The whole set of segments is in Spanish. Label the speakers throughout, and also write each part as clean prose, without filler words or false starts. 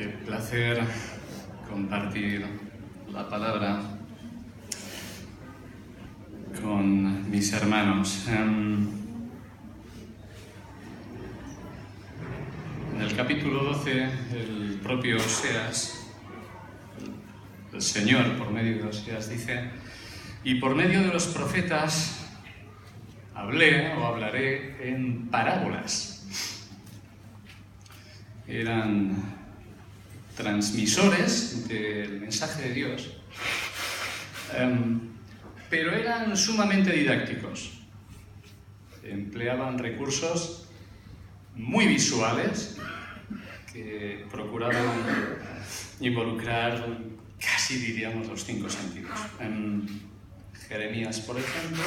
Speaker 1: Qué placer compartir la palabra con mis hermanos. En el capítulo 12, el propio Oseas, el Señor por medio de Oseas dice: y por medio de los profetas hablé o hablaré en parábolas. Eran transmisores del mensaje de Dios, pero eran sumamente didácticos. Empleaban recursos muy visuales que procuraban involucrar casi, diríamos, los 5 sentidos. Jeremías, por ejemplo,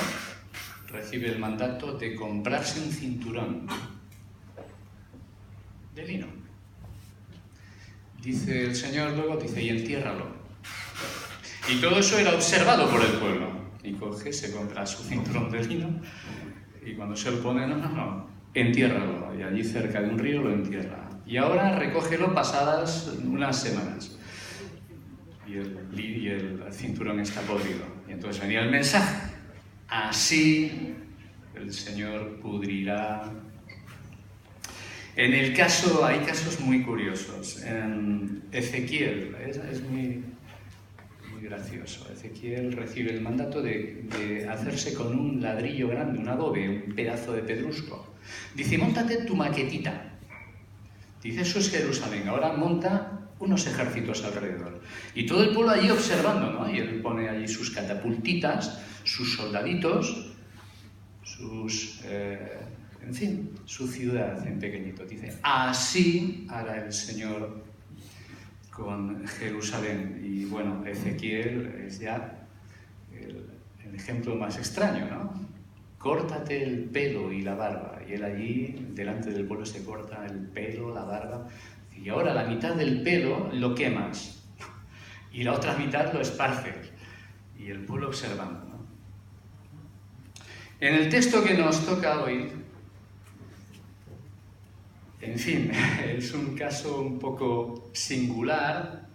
Speaker 1: recibe el mandato de comprarse un cinturón de lino. Dice el Señor luego, y entiérralo. Y todo eso era observado por el pueblo. Y coge, se compra su cinturón de lino, y cuando se lo pone, entiérralo. Y allí cerca de un río lo entierra. Y ahora recógelo pasadas unas semanas. Y el cinturón está podrido. Y entonces venía el mensaje: así el Señor pudrirá. Hay casos muy curiosos. En Ezequiel, es muy gracioso. Ezequiel recibe el mandato de hacerse con un ladrillo grande, un adobe, un pedazo de pedrusco. Dice: móntate tu maquetita. Dice: eso es Jerusalén. Ahora monta unos ejércitos alrededor. Y todo el pueblo allí observando, ¿no? Y él pone allí sus catapultitas, sus soldaditos, su ciudad en pequeñito. Dice: así hará el Señor con Jerusalén. Y bueno, Ezequiel es ya el ejemplo más extraño, ¿no? Córtate el pelo y la barba. Y él allí, delante del pueblo, se corta el pelo, la barba. Y ahora la mitad del pelo lo quemas. Y la otra mitad lo esparces. Y el pueblo observando, ¿no? En el texto que nos toca hoy, en fin, es un caso un poco singular.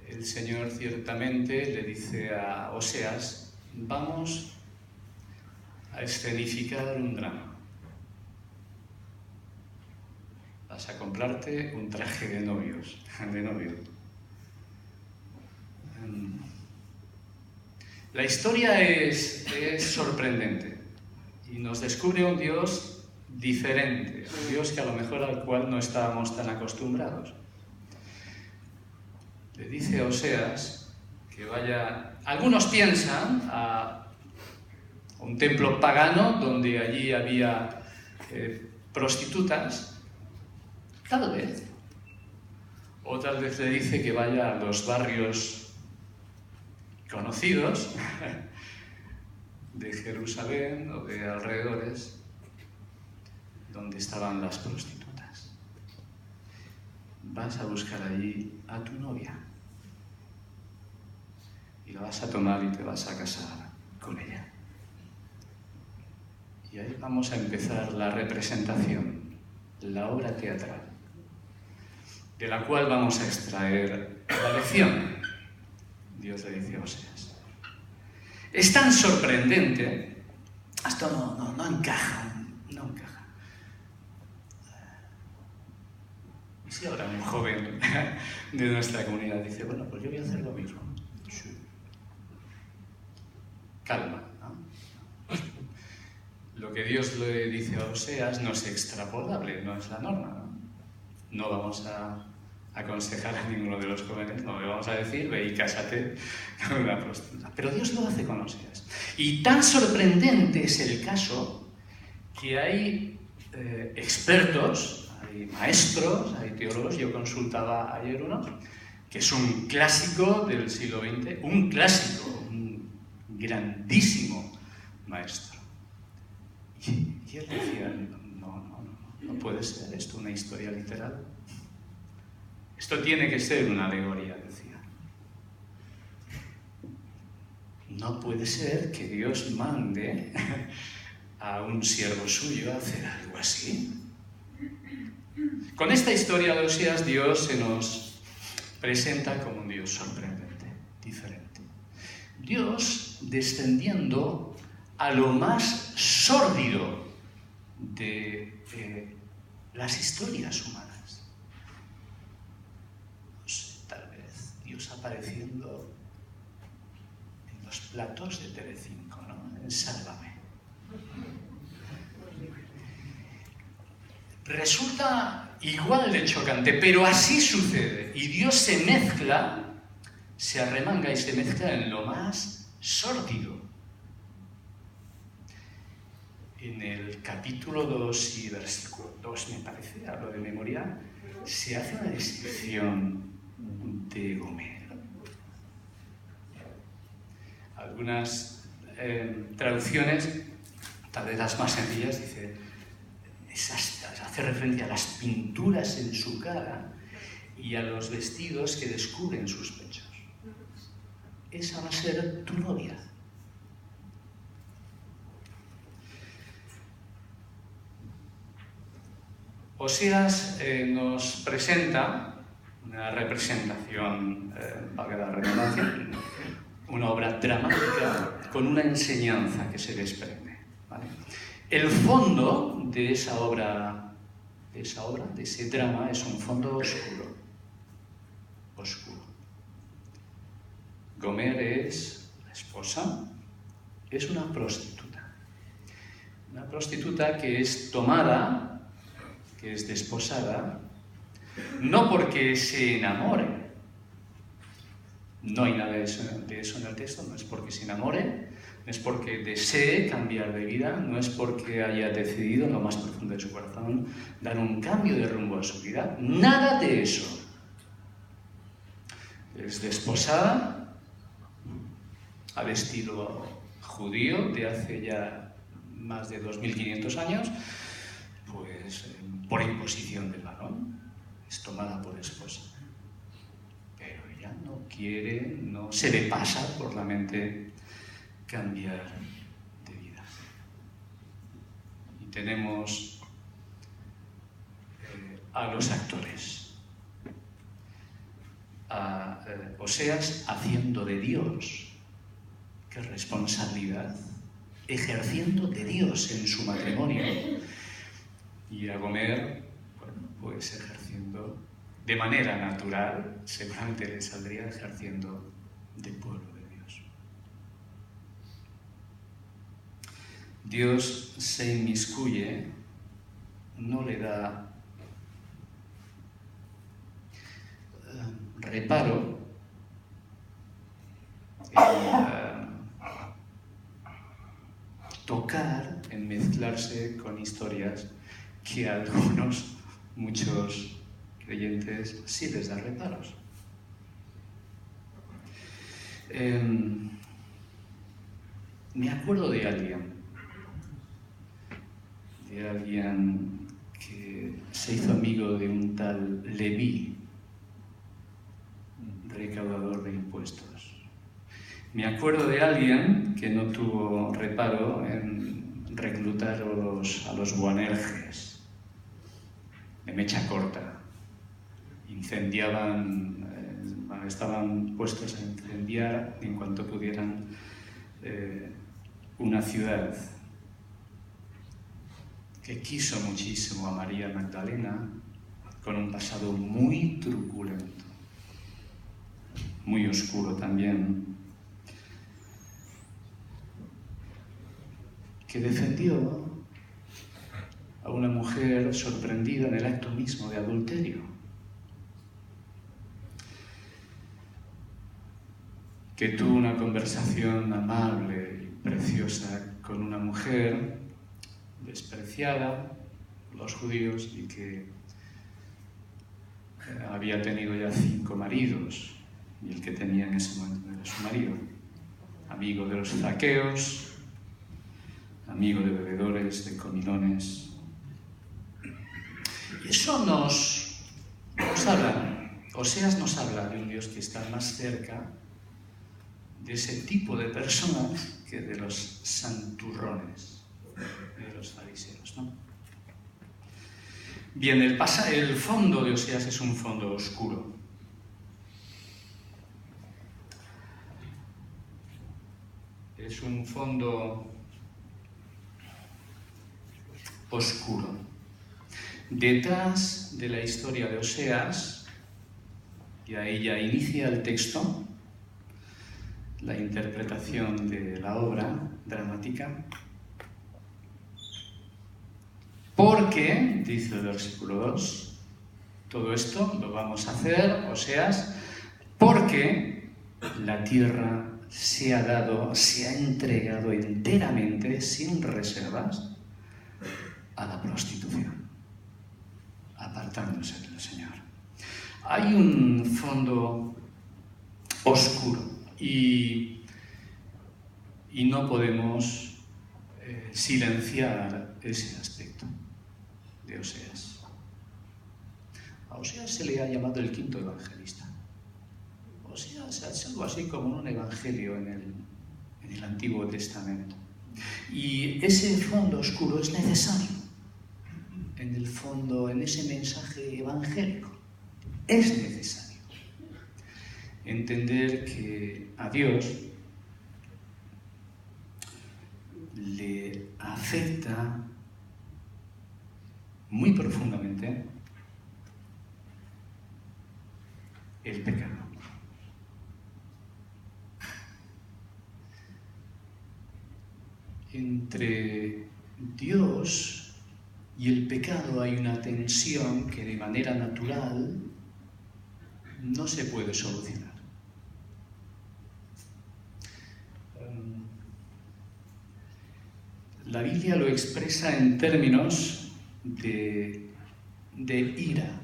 Speaker 1: El Señor ciertamente le dice a Oseas: vamos a escenificar un drama. Vas a comprarte un traje de novio. La historia es sorprendente y nos descubre un Dios diferente, un Dios que a lo mejor al cual no estábamos tan acostumbrados. Le dice a Oseas que vaya. Algunos piensan a un templo pagano donde allí había prostitutas, tal vez. O tal vez le dice que vaya a los barrios conocidos de Jerusalén o de alrededores, donde estaban las prostitutas. Vas a buscar allí a tu novia y la vas a tomar y te vas a casar con ella. Y ahí vamos a empezar la representación, la obra teatral, de la cual vamos a extraer la lección. Dios le dice a Oseas: es tan sorprendente, esto no encaja. Y si ahora un joven de nuestra comunidad dice: bueno, pues yo voy a hacer lo mismo. Calma, ¿no? Lo que Dios le dice a Oseas no es extrapolable, no es la norma, ¿no? No vamos a aconsejar a ninguno de los jóvenes, no le vamos a decir: ve y cásate con una prostituta. Pero Dios lo hace con Oseas. Y tan sorprendente es el caso que hay expertos, hay maestros, hay teólogos. Yo consultaba ayer uno, que es un clásico del siglo XX, un grandísimo maestro. Y él decía: no puede ser esto una historia literal. Esto tiene que ser una alegoría, decía. No puede ser que Dios mande a un siervo suyo a hacer algo así. Con esta historia de Osías, Dios se nos presenta como un Dios sorprendente, diferente. Dios descendiendo a lo más sórdido de las historias humanas. No sé, tal vez Dios apareciendo en los platos de Telecinco, ¿no? En Sálvame. Resulta igual de chocante, pero así sucede. Y Dios se mezcla, se arremanga y se mezcla en lo más sórdido. En el capítulo 2 y versículo 2, me parece, hablo de memoria, se hace una descripción de Gomer. Algunas traducciones, tal vez las más sencillas, dice, hace referencia a las pinturas en su cara y a los vestidos que descubren sus pechos. Esa va a ser tu novia. Osías nos presenta una representación, valga la redundancia, una obra dramática con una enseñanza que se desprende, ¿vale? El fondo de esa obra, de ese drama, es un fondo oscuro. Oscuro. Gomer es la esposa, es una prostituta. Una prostituta que es tomada, que es desposada, no porque se enamore. No hay nada de eso en el texto, no es porque se enamore, no es porque desee cambiar de vida, no es porque haya decidido en lo más profundo de su corazón dar un cambio de rumbo a su vida. Nada de eso. Es desposada al estilo judío de hace ya más de 2500 años, pues por imposición del varón, es tomada por esposa. Pero ella no quiere, no se le pasa por la mente cambiar de vida. Y tenemos a los actores, a Oseas haciendo de Dios. ¡Qué responsabilidad! Ejerciendo de Dios en su matrimonio. Y a Gomer, bueno, pues ejerciendo de manera natural, seguramente le saldría ejerciendo de pueblo de Dios. Dios se inmiscuye, no le da reparo en tocar, en mezclarse con historias que a muchos creyentes sí les da reparos. Me acuerdo de alguien que se hizo amigo de un tal Leví, recaudador de impuestos. Me acuerdo de alguien que no tuvo reparo en reclutar a los Boanerges de mecha corta. Estaban puestos a incendiar en cuanto pudieran una ciudad. Que quiso muchísimo a María Magdalena, con un pasado muy truculento, muy oscuro también, que defendió a una mujer sorprendida en el acto mismo de adulterio, que tuvo una conversación amable y preciosa con una mujer despreciada por los judíos y que había tenido ya 5 maridos, y el que tenía en ese momento era su marido, amigo de los zaqueos, amigo de bebedores, de comilones. Y eso nos habla, Oseas nos habla de un Dios que está más cerca de ese tipo de personas que de los santurrones de los fariseos, ¿no? Bien, el fondo de Oseas es un fondo oscuro. Es un fondo oscuro. Detrás de la historia de Oseas, y ahí ya inicia el texto, la interpretación de la obra dramática, porque, dice el versículo 2, todo esto lo vamos a hacer, Oseas, porque la tierra se ha entregado enteramente, sin reservas, a la prostitución, apartándose del Señor. Hay un fondo oscuro y no podemos silenciar ese aspecto de Oseas. A Oseas se le ha llamado el quinto evangelista. Oseas es algo así como un evangelio en el Antiguo Testamento. Y ese fondo oscuro es necesario en el fondo, en ese mensaje evangélico. Es necesario entender que a Dios le afecta muy profundamente el pecado. Entre Dios y el pecado hay una tensión que de manera natural no se puede solucionar. La Biblia lo expresa en términos de ira.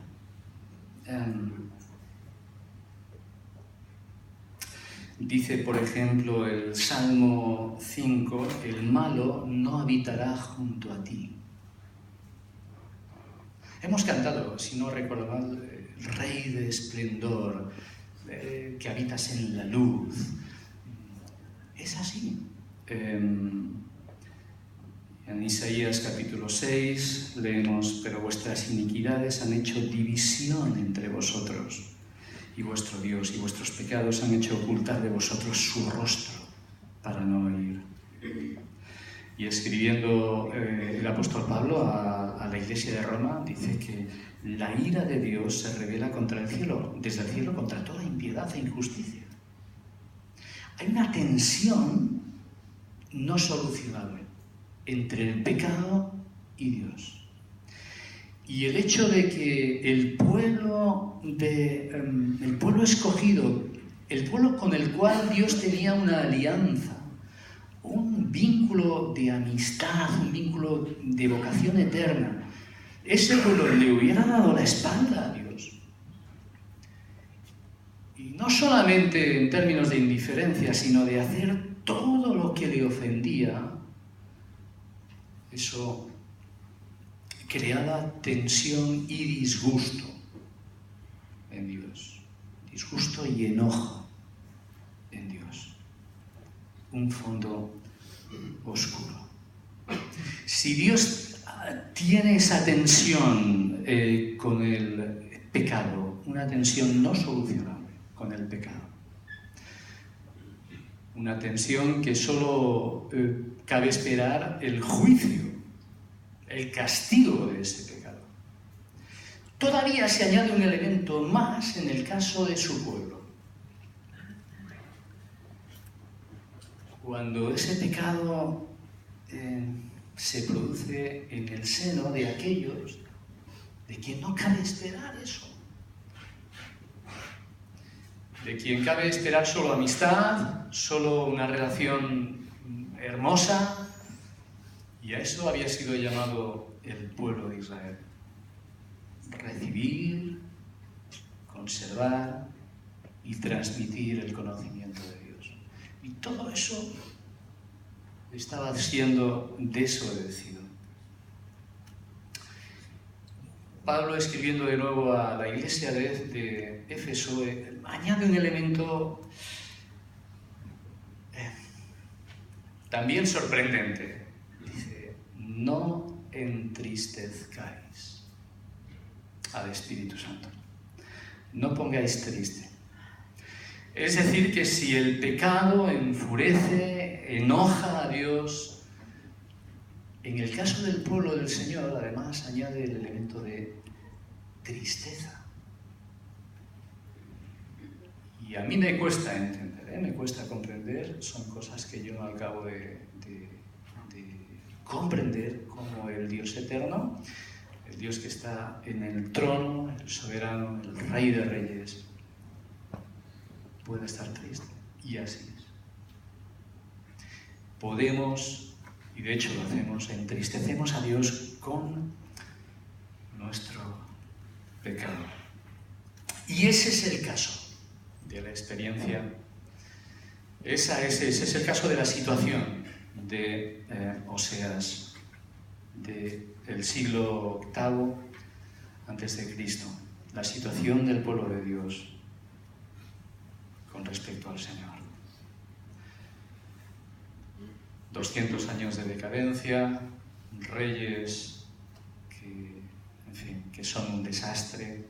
Speaker 1: Dice, por ejemplo, el Salmo 5, el malo no habitará junto a ti. Hemos cantado, si no recuerdo mal, Rey de esplendor, que habitas en la luz. Es así. En Isaías capítulo 6 leemos, pero vuestras iniquidades han hecho división entre vosotros, y vuestro Dios y vuestros pecados han hecho ocultar de vosotros su rostro para no oír. Y escribiendo el apóstol Pablo a la iglesia de Roma, dice que la ira de Dios se revela contra el cielo, desde el cielo, contra toda impiedad e injusticia. Hay una tensión no solucionable entre el pecado y Dios. Y el hecho de que el pueblo escogido, el pueblo con el cual Dios tenía una alianza, un vínculo de amistad, un vínculo de vocación eterna, ese pueblo le hubiera dado la espalda a Dios. Y no solamente en términos de indiferencia, sino de hacer todo lo que le ofendía, eso creaba tensión y disgusto en Dios. Disgusto y enojo en Dios. Un fondo oscuro. Si Dios tiene esa tensión con el pecado, una tensión no solucionable con el pecado, una tensión que solo cabe esperar el juicio, el castigo de ese pecado. Todavía se añade un elemento más en el caso de su pueblo. Cuando ese pecado se produce en el seno de aquellos de quien no cabe esperar eso. De quien cabe esperar solo amistad, solo una relación hermosa, y a eso había sido llamado el pueblo de Israel. Recibir, conservar y transmitir el conocimiento de Dios. Y todo eso estaba siendo desobedecido. Pablo, escribiendo de nuevo a la iglesia de Éfeso, añade un elemento también sorprendente. Dice, no entristezcáis al Espíritu Santo. No pongáis triste. Es decir, que si el pecado enfurece, enoja a Dios, en el caso del pueblo del Señor, además, añade el elemento de tristeza. Y a mí me cuesta entender, me cuesta comprender, son cosas que yo no acabo de comprender, como el Dios eterno, el Dios que está en el trono, el soberano, el Rey de Reyes, puede estar triste. Y así es. Podemos, y de hecho lo hacemos, entristecemos a Dios con nuestro pecado. Y ese es el caso de la experiencia. Ese es el caso de la situación de Oseas, del siglo VIII antes de Cristo, la situación del pueblo de Dios con respecto al Señor. 200 años de decadencia, reyes que son un desastre,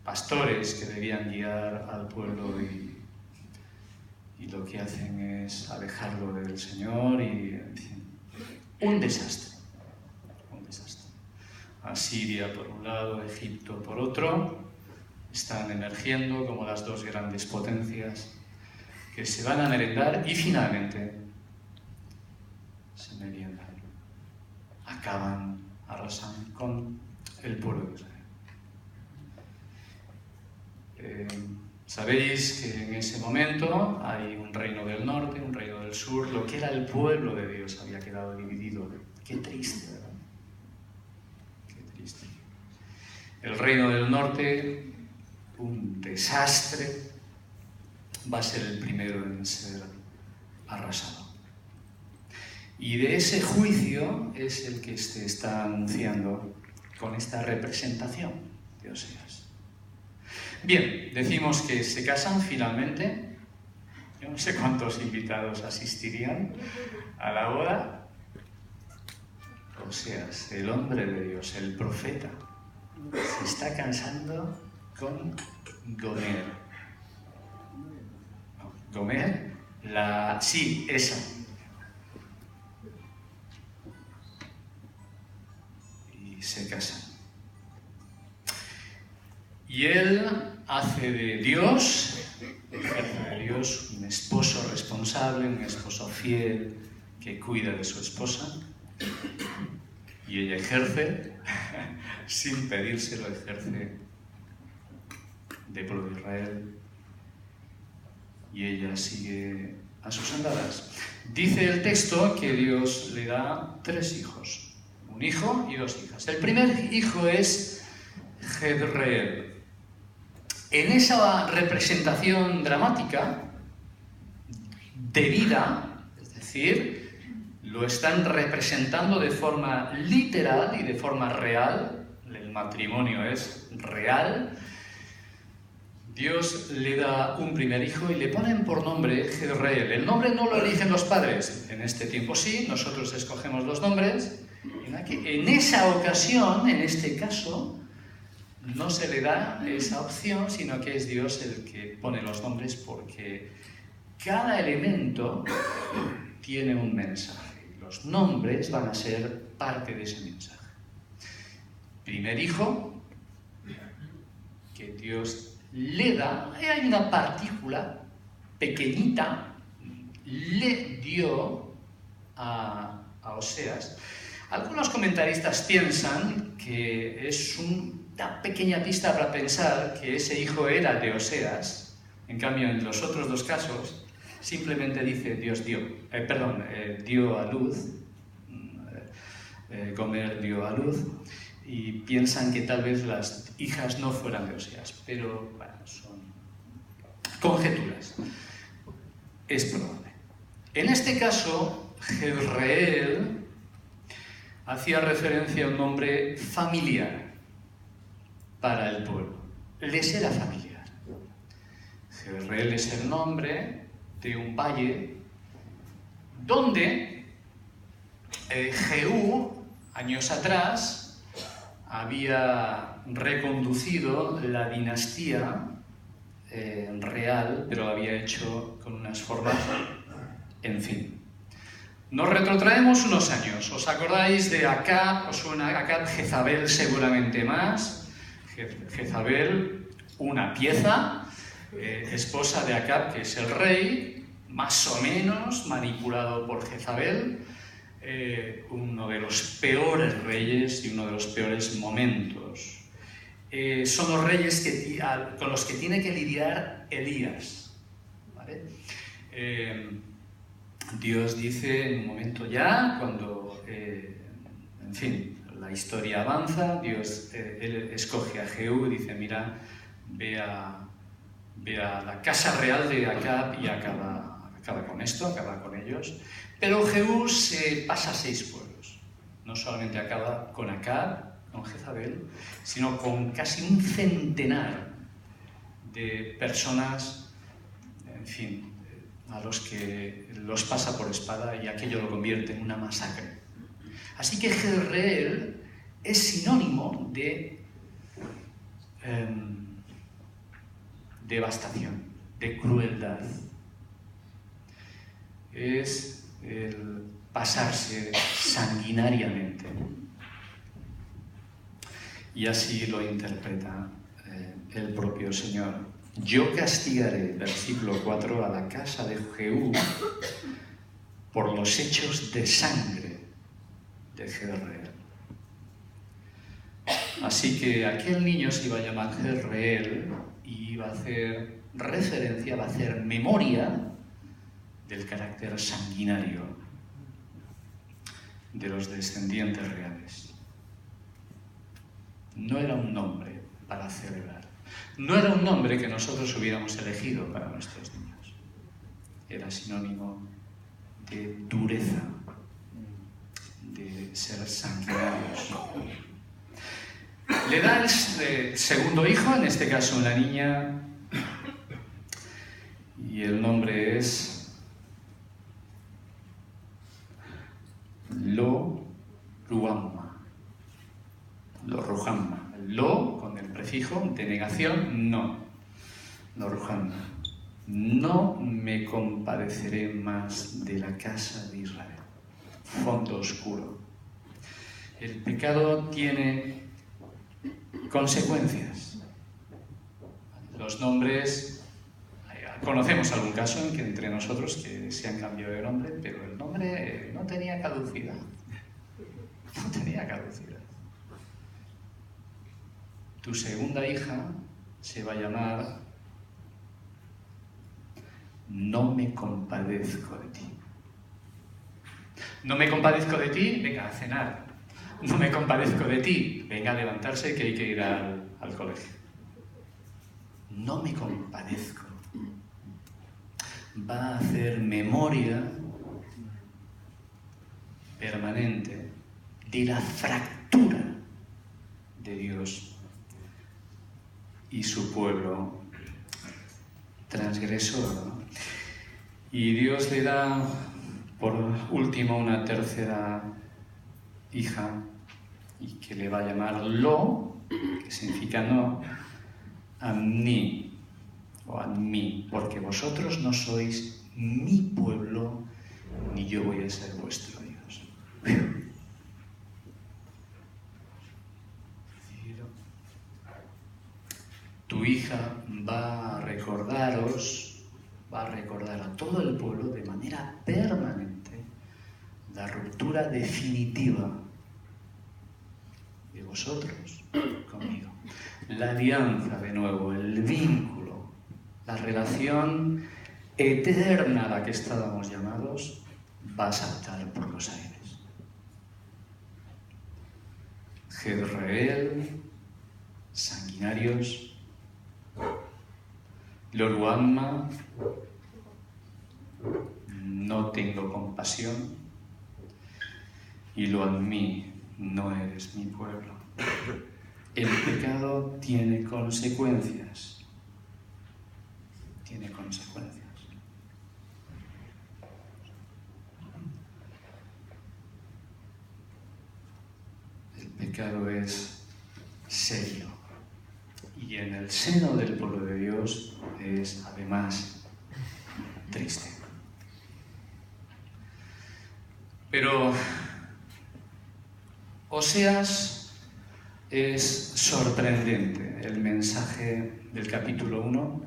Speaker 1: pastores que debían guiar al pueblo y lo que hacen es alejarlo del Señor y, en fin, un desastre. Asiria por un lado, Egipto por otro, están emergiendo como las dos grandes potencias que se van a merendar y finalmente se meriendan, acaban, arrasan con el pueblo de Israel. Sabéis que en ese momento hay un reino del norte, un reino del sur, lo que era el pueblo de Dios había quedado dividido. Qué triste, ¿verdad? Qué triste. El reino del norte, un desastre, va a ser el primero en ser arrasado. Y de ese juicio es el que se está anunciando con esta representación de Oseas. Bien, decimos que se casan finalmente. Yo no sé cuántos invitados asistirían a la boda. Oseas, el hombre de Dios, el profeta, se está casando con Gomer. Gomer, sí, esa. Y se casan. Y él hace de Dios, ejerce de Dios un esposo responsable, un esposo fiel que cuida de su esposa. Y ella ejerce, sin pedírselo, ejerce de pueblo de Israel. Y ella sigue a sus andadas. Dice el texto que Dios le da 3 hijos, un hijo y 2 hijas. El primer hijo es Jezreel. En esa representación dramática de vida, es decir, lo están representando de forma literal y de forma real, el matrimonio es real. Dios le da un primer hijo y le ponen por nombre Jezreel. El nombre no lo eligen los padres. En este tiempo sí, nosotros escogemos los nombres. En esa ocasión, en este caso, no se le da esa opción, sino que es Dios el que pone los nombres porque cada elemento tiene un mensaje. Los nombres van a ser parte de ese mensaje. Primer hijo, que Dios le da, hay una partícula pequeñita, le dio a Oseas. Algunos comentaristas piensan que es una pequeña pista para pensar que ese hijo era de Oseas. En cambio, en los otros 2 casos, simplemente dice Dios dio a luz, Gomer dio a luz, y piensan que tal vez las hijas no fueran de Oseas, pero bueno, son conjeturas. Es probable. En este caso, Jezreel hacía referencia a un nombre familiar para el pueblo. Les era familiar. Jezreel es el nombre de un valle donde Jehú, años atrás, había reconducido la dinastía real, pero lo había hecho con unas formas, en fin. Nos retrotraemos unos años. ¿Os acordáis de Acab? ¿Os suena Acab? Jezabel seguramente más. Jezabel, una pieza, esposa de Acab, que es el rey, más o menos manipulado por Jezabel, uno de los peores reyes y uno de los peores momentos. Son los reyes con los que tiene que lidiar Elías, ¿vale? Dios dice en un momento ya, cuando, en fin, la historia avanza, Dios él escoge a Jehú y dice, mira, ve a la casa real de Acab y acaba con esto, acaba con ellos. Pero Jehú se pasa 6 pueblos. No solamente acaba con Acab, con Jezabel, sino con casi un centenar de personas, en fin, a los que los pasa por espada y aquello lo convierte en una masacre. Así que Jezreel es sinónimo de devastación, de crueldad. Es el pasarse sanguinariamente. Y así lo interpreta el propio Señor. Yo castigaré, versículo 4, a la casa de Jehú por los hechos de sangre de Jezreel. Así que aquel niño se iba a llamar Jezreel y iba a hacer referencia, va a hacer memoria del carácter sanguinario de los descendientes reales. No era un nombre para celebrar. No era un nombre que nosotros hubiéramos elegido para nuestros niños. Era sinónimo de dureza, de ser sanguinarios. Le da el segundo hijo, en este caso una niña, y el nombre es Lo-Ruhamma. Lo-Ruhamma. Lo, con el prefijo de negación, no. Lo-Ruhamma. No me compadeceré más de la casa de Israel. Fondo oscuro. El pecado tiene consecuencias. Los nombres, conocemos algún caso en que entre nosotros que se han cambiado de nombre, pero el nombre no tenía caducidad. No tenía caducidad. Tu segunda hija se va a llamar No me compadezco de ti. No me compadezco de ti, venga a cenar. No me compadezco de ti, venga a levantarse que hay que ir al colegio. No me compadezco. Va a hacer memoria permanente de la fractura de Dios y su pueblo transgresor, ¿no? Y Dios le da por último una tercera hija y que le va a llamar Lo, que significa no, a mí o a mí, porque vosotros no sois mi pueblo ni yo voy a ser vuestro Dios. Tu hija va a recordar a todo el pueblo de manera permanente la ruptura definitiva de vosotros conmigo. La alianza, de nuevo, el vínculo, la relación eterna a la que estábamos llamados, va a saltar por los aires. Jezreel, sanguinarios, Lo-Ruhamma, no tengo compasión, y Lo-Ammi, no eres mi pueblo. El pecado tiene consecuencias. Tiene consecuencias. El pecado es serio. Y en el seno del pueblo de Dios es además triste. Pero Oseas es sorprendente. El mensaje del capítulo 1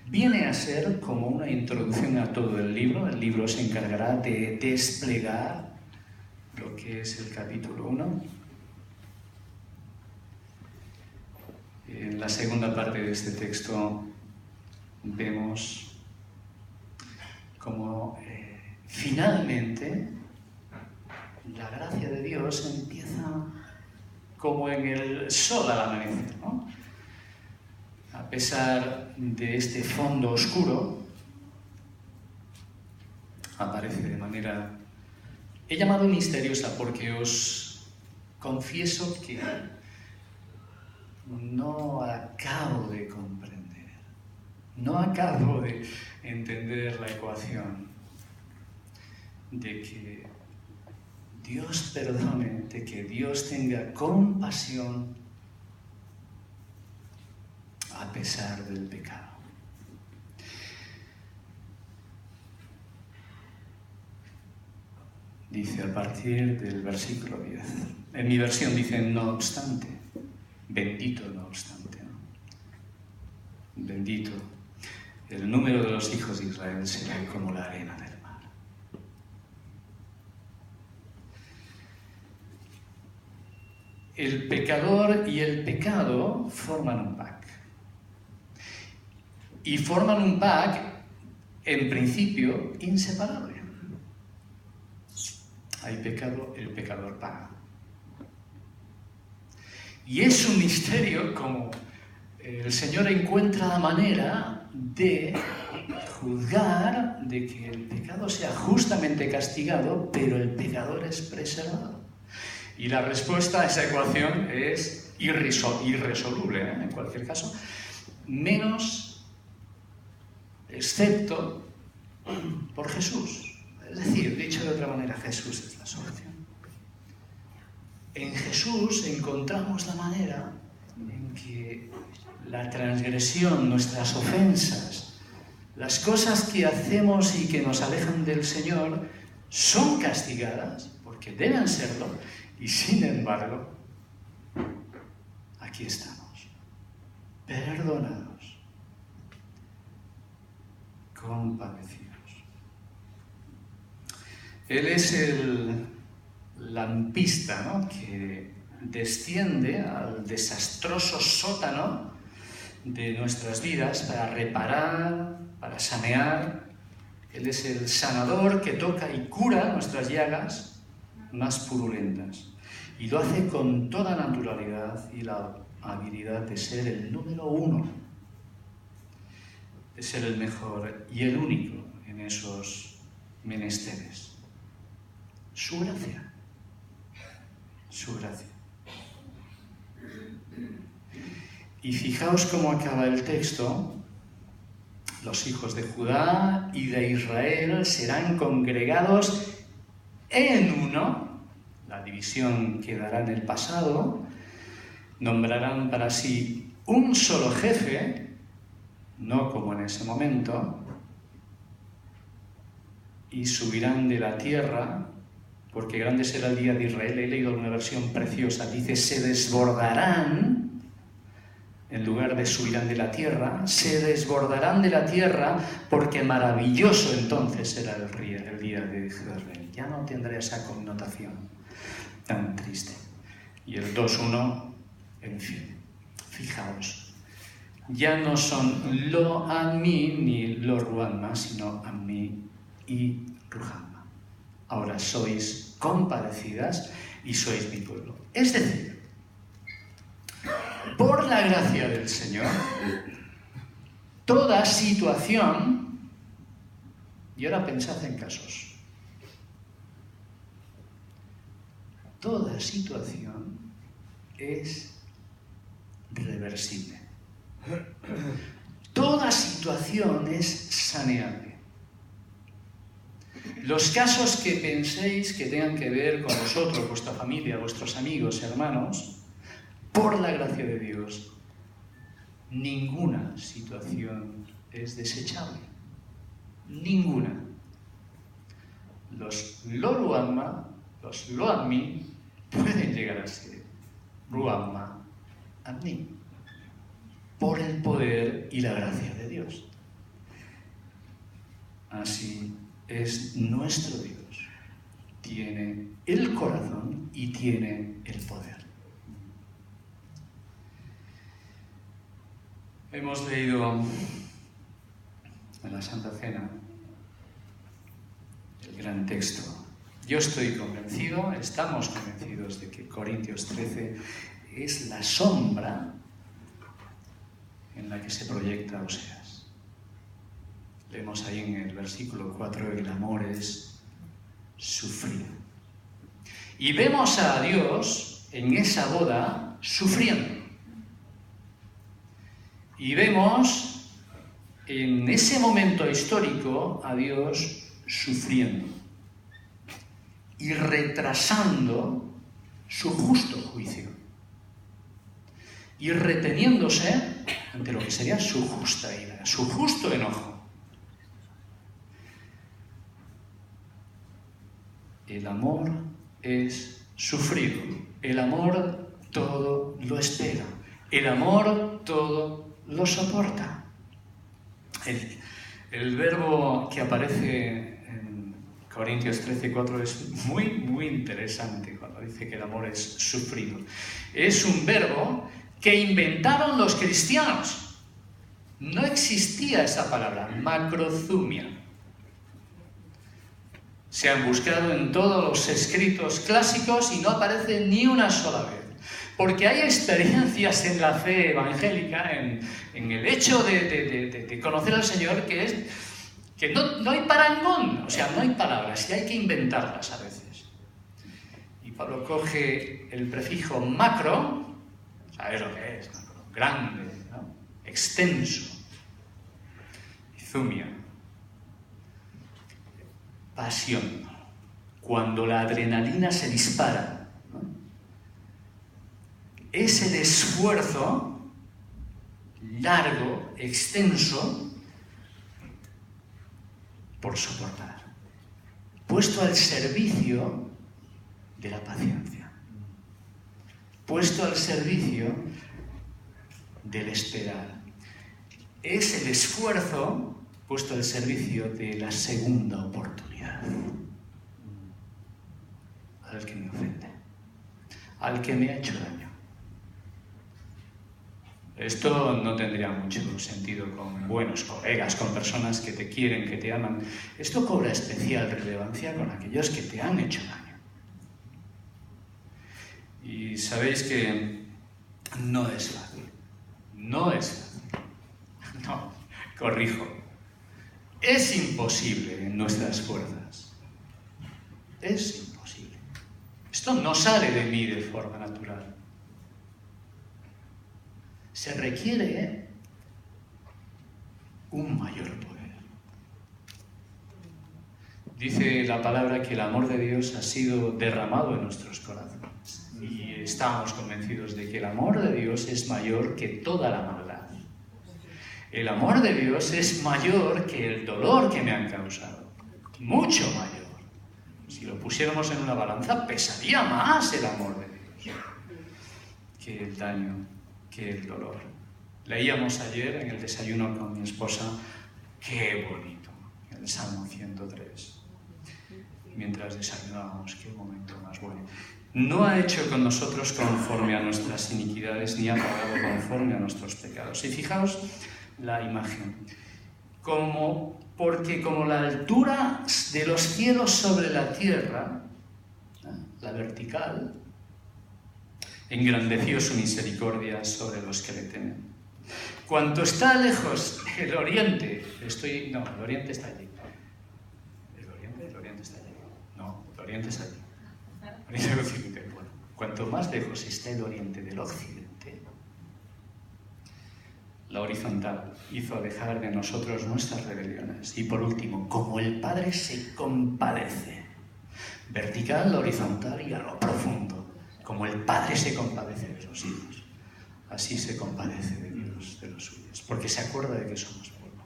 Speaker 1: viene a ser como una introducción a todo el libro. El libro se encargará de desplegar lo que es el capítulo 1. En la segunda parte de este texto vemos cómo finalmente la gracia de Dios empieza como en el sol al amanecer, ¿no? A pesar de este fondo oscuro, aparece de manera, he llamado misteriosa porque os confieso que no acabo de comprender, no acabo de entender la ecuación de que Dios perdone, de que Dios tenga compasión a pesar del pecado. Dice a partir del versículo 10. En mi versión dice no obstante. Bendito no obstante, ¿no? Bendito. El número de los hijos de Israel será como la arena del mar. El pecador y el pecado forman un pack. Y forman un pack, en principio, inseparable. Hay pecado, el pecador paga. Y es un misterio como el Señor encuentra la manera de juzgar, de que el pecado sea justamente castigado, pero el pecador es preservado. Y la respuesta a esa ecuación es irresoluble, en cualquier caso, menos, excepto por Jesús. Es decir, dicho de otra manera, Jesús es la solución. En Jesús encontramos la manera en que la transgresión, nuestras ofensas, las cosas que hacemos y que nos alejan del Señor, son castigadas, porque deben serlo, y sin embargo, aquí estamos, perdonados, compadecidos. Él es el lampista, ¿no?, que desciende al desastroso sótano de nuestras vidas para reparar, para sanear. Él es el sanador que toca y cura nuestras llagas más purulentas. Y lo hace con toda naturalidad y la habilidad de ser el número uno, de ser el mejor y el único en esos menesteres. Su gracia. Su gracia. Y fijaos cómo acaba el texto. Los hijos de Judá y de Israel serán congregados en uno. La división quedará en el pasado. Nombrarán para sí un solo jefe, no como en ese momento, y subirán de la tierra, porque grande será el día de Israel. He leído una versión preciosa, dice, se desbordarán, en lugar de subirán de la tierra, se desbordarán de la tierra, porque maravilloso entonces será el día de Israel. Ya no tendrá esa connotación tan triste. Y el 2.1, en fin, fijaos, ya no son lo Ammi ni lo Ruhamma, sino Ammi y Ruhamma. Ahora sois compadecidas y sois mi pueblo. Es decir, por la gracia del Señor, toda situación, y ahora pensad en casos, toda situación es reversible. Toda situación es saneable. Los casos que penséis que tengan que ver con vosotros, vuestra familia, vuestros amigos, hermanos, por la gracia de Dios, ninguna situación es desechable. Ninguna. Los Loluanma, los Loanmi, pueden llegar a ser Ruanma Adni, por el poder y la gracia de Dios. Así es nuestro Dios. Tiene el corazón y tiene el poder. Hemos leído en la Santa Cena el gran texto. Yo estoy convencido, estamos convencidos de que Corintios 13 es la sombra en la que se proyecta Oseas. Leemos ahí en el versículo 4, el amor es sufrir. Y vemos a Dios en esa boda sufriendo. Y vemos en ese momento histórico a Dios sufriendo y retrasando su justo juicio y reteniéndose ante lo que sería su justa ira, su justo enojo. El amor es sufrido, el amor todo lo espera, el amor todo lo soporta. El verbo que aparece en Corintios 13:4 es muy interesante cuando dice que el amor es sufrido. Es un verbo que inventaron los cristianos. No existía esa palabra, macrozumia. Se han buscado en todos los escritos clásicos y no aparece ni una sola vez. Porque hay experiencias en la fe evangélica, en el hecho de conocer al Señor, que no hay parangón, o sea, no hay palabras, y hay que inventarlas a veces. Y Pablo coge el prefijo macro, ¿sabes lo que es? Macro, grande, ¿no? Extenso, y zumia, pasión. Cuando la adrenalina se dispara, es el esfuerzo largo, extenso, por soportar, puesto al servicio de la paciencia, puesto al servicio del esperar. Es el esfuerzo puesto al servicio de la segunda oportunidad. Al que me ofende, al que me ha hecho daño. Esto no tendría mucho sentido con buenos colegas, con personas que te quieren, que te aman. Esto cobra especial relevancia con aquellos que te han hecho daño. Y sabéis que no es fácil. No es fácil. No, corrijo. Es imposible en nuestras fuerzas. Es imposible. Esto no sale de mí de forma natural. Se requiere un mayor poder. Dice la palabra que el amor de Dios ha sido derramado en nuestros corazones. Y estamos convencidos de que el amor de Dios es mayor que toda la maldad. El amor de Dios es mayor que el dolor que me han causado. Mucho mayor. Si lo pusiéramos en una balanza, pesaría más el amor de Dios que el daño, que el dolor. Leíamos ayer en el desayuno con mi esposa, qué bonito, el Salmo 103. Mientras desayunábamos, qué momento más bueno. No ha hecho con nosotros conforme a nuestras iniquidades, ni ha pagado conforme a nuestros pecados. Y fijaos la imagen. Porque como la altura de los cielos sobre la tierra, la vertical, engrandeció su misericordia sobre los que le temen. Cuanto está lejos el oriente, el oriente está allí. ¿El oriente está allí? No, el oriente está allí. Bueno, cuanto más lejos está el oriente del occidente, la horizontal hizo alejar de nosotros nuestras rebeliones. Y por último, como el Padre se compadece, vertical, horizontal y a lo profundo, como el Padre se compadece de los hijos. así se compadece de Dios, de los suyos, porque se acuerda de que somos polvo.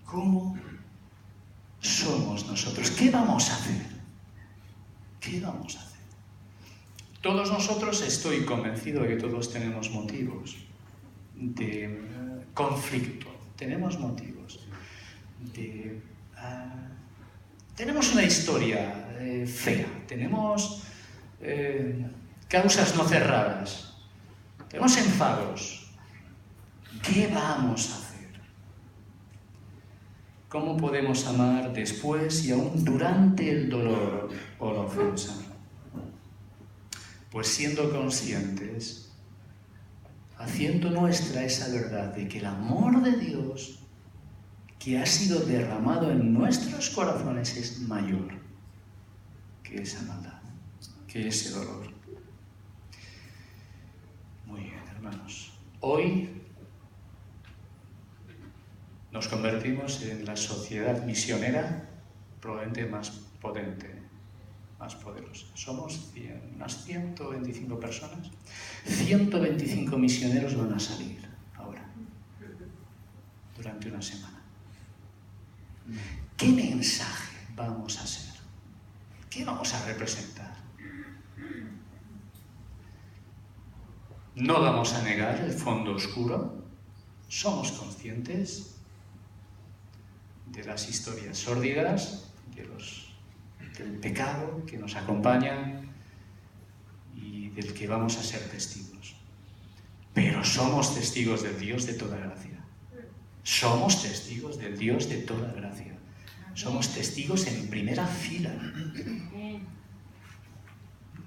Speaker 1: ¿Cómo somos nosotros? ¿Qué vamos a hacer? ¿Qué vamos a hacer? Todos nosotros, estoy convencido de que todos tenemos motivos de conflicto, tenemos motivos de... tenemos una historia fea, tenemos causas no cerradas, tenemos enfados. ¿Qué vamos a hacer? ¿Cómo podemos amar después y aún durante el dolor o la ofensa? Pues siendo conscientes, haciendo nuestra esa verdad de que el amor de Dios que ha sido derramado en nuestros corazones es mayor que esa maldad, que ese dolor. Muy bien, hermanos. Hoy nos convertimos en la sociedad misionera probablemente más potente, más poderosa. Somos unas 125 personas. 125 misioneros van a salir ahora, durante una semana. ¿Qué mensaje vamos a ser? ¿Qué vamos a representar? No vamos a negar el fondo oscuro. Somos conscientes de las historias sórdidas, del pecado que nos acompaña y del que vamos a ser testigos. Pero somos testigos del Dios de toda gracia. Somos testigos del Dios de toda gracia. Somos testigos en primera fila.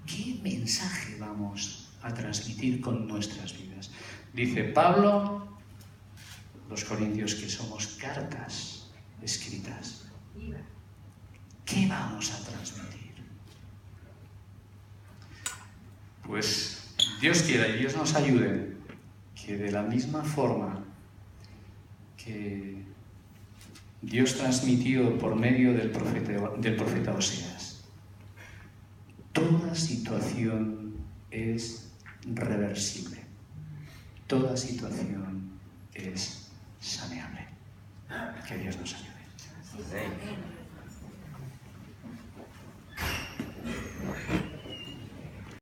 Speaker 1: ¿Qué mensaje vamos a transmitir con nuestras vidas? Dice Pablo, los Corintios, que somos cartas escritas. ¿Qué vamos a transmitir? Pues Dios quiera y Dios nos ayude que de la misma forma que Dios transmitió por medio del profeta Oseas, toda situación es reversible, toda situación es saneable. Que Dios nos ayude.